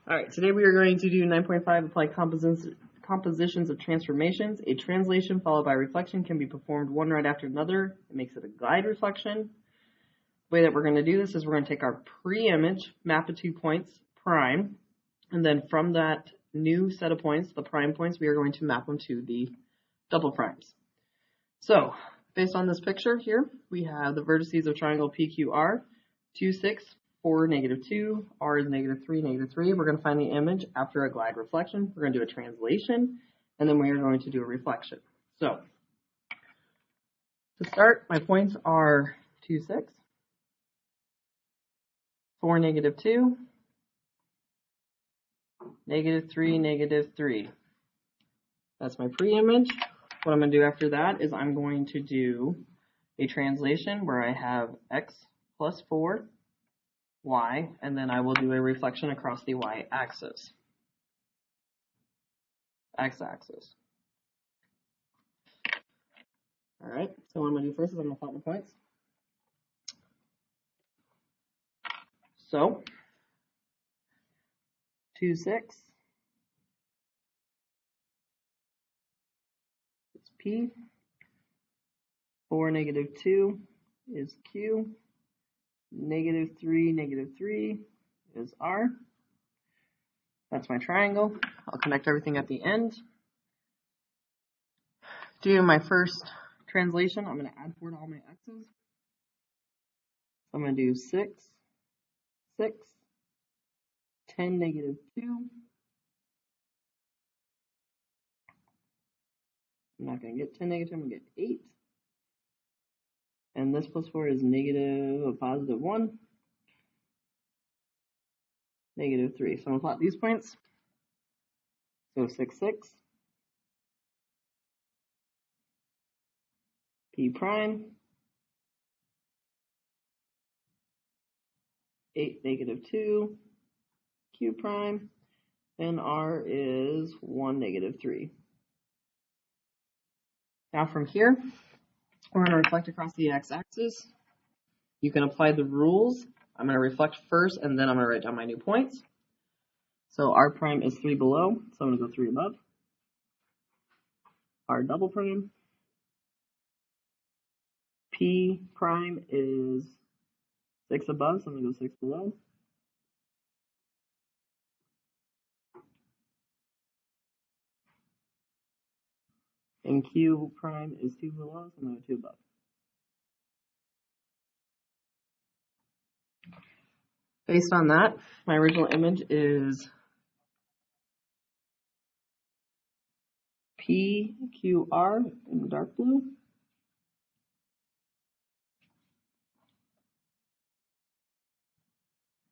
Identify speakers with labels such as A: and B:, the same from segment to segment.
A: All right, today we are going to do 9.5, apply compositions of transformations. A translation followed by reflection can be performed one right after another. It makes it a glide reflection. The way that we're going to do this is we're going to take our pre-image, map it to points, prime, and then from that new set of points, the prime points, we are going to map them to the double primes. So, based on this picture here, we have the vertices of triangle PQR, 2, 6, 4, -2, R is -3, -3. We're going to find the image after a glide reflection. We're going to do a translation, and then we are going to do a reflection. So, to start, my points are 2, 6, 4, -2, -3, -3. That's my pre-image. What I'm going to do after that is I'm going to do a translation where I have x plus 4, y, and then I will do a reflection across the y-axis, x-axis. All right, so what I'm going to do first is I'm going to plot my points. So, 2, 6 is P, 4, -2 is Q, -3, -3 is R. That's my triangle. I'll connect everything at the end. Doing my first translation, I'm going to add 4 to all my x's. I'm going to do 6, 6, 10, -2. I'm not going to get 10, -2, I'm going to get 8. And this plus 4 is -1, -3. So I'm going to plot these points. So 6, 6, P prime, 8, -2, Q prime, and R is 1, -3. Now from here, we're going to reflect across the x-axis. You can apply the rules. I'm going to reflect first, and then I'm going to write down my new points. So R prime is 3 below, so I'm going to go 3 above. R double prime. P prime is 6 above, so I'm going to go 6 below. And Q prime is 2 below, so I'm going to go 2 above. Based on that, my original image is PQR in the dark blue.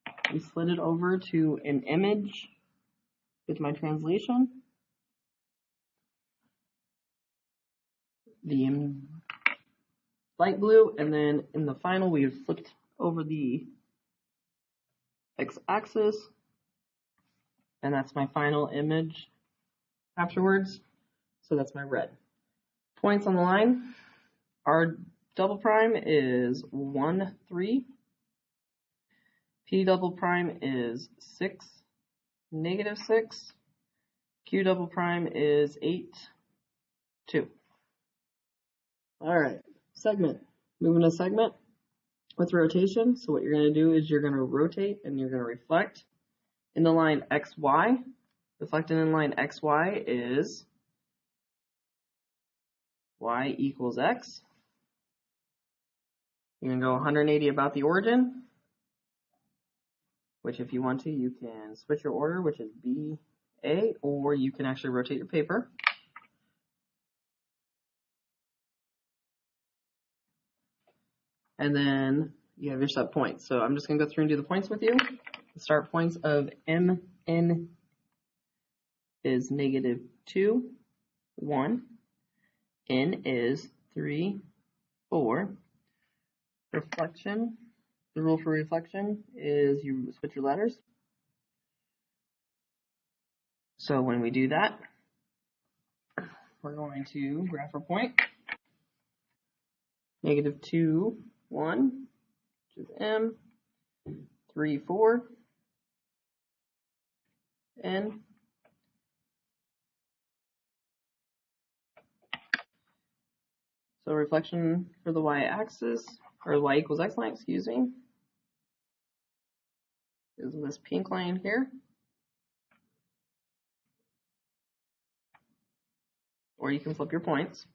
A: I slid it over to an image with my translation. The light blue, and then in the final we have flipped over the x-axis, and that's my final image afterwards. So that's my red. Points on the line. R double prime is 1, 3. P double prime is 6, -6. Q double prime is 8, 2. All right, segment. Moving to segment with rotation. So what you're going to do is you're going to rotate and you're going to reflect in the line XY. Reflecting in line XY is Y equals X. You're going to go 180 about the origin, which if you want to, you can switch your order, which is B, A, or you can actually rotate your paper. And then you have your set points. So I'm just going to go through and do the points with you. The start points of MN is -2, 1. N is 3, 4. Reflection. The rule for reflection is you switch your letters. So when we do that, we're going to graph our point. -2, 1, which is M, 3, 4, N. So reflection for the y-axis, or y equals x line, excuse me, is this pink line here. Or you can flip your points.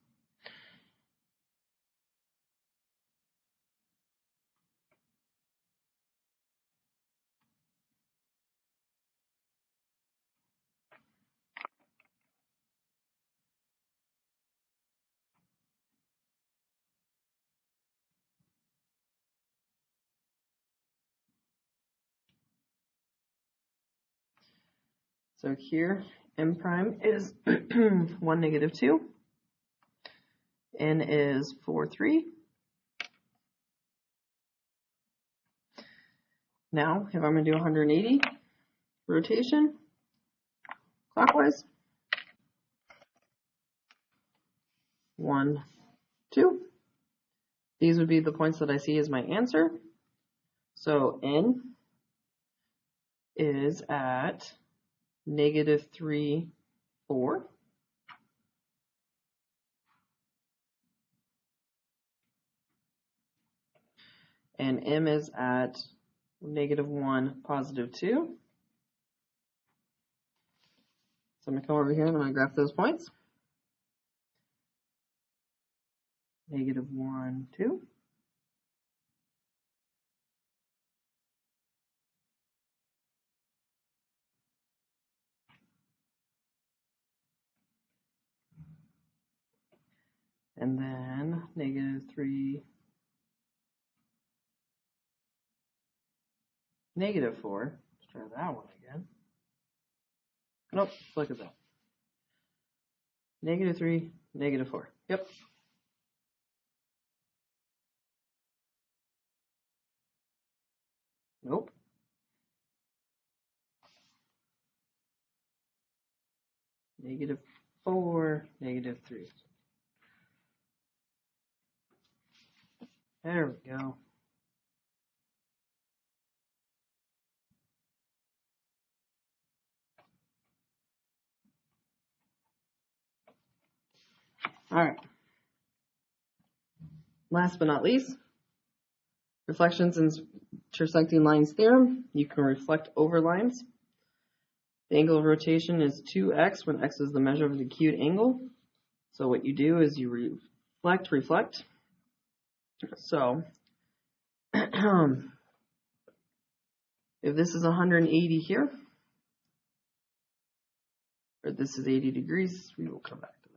A: So here, m prime is 1, negative 2. N is 4, 3. Now, if I'm going to do 180 rotation clockwise, 1, 2. These would be the points that I see as my answer. So N is at negative 3, 4. And M is at negative 1, positive 2. So I'm going to come over here and I'm going to graph those points. Negative 1, 2. And then negative 3, negative 4. Let's try that one again. Nope, look at that. Negative 3, negative 4. Yep. Nope. Negative 4, negative 3. There we go. All right. Last but not least, reflections and intersecting lines theorem. You can reflect over lines. The angle of rotation is 2x when x is the measure of the acute angle. So what you do is you reflect. So if this is 180 here, or this is 80 degrees, we will come back to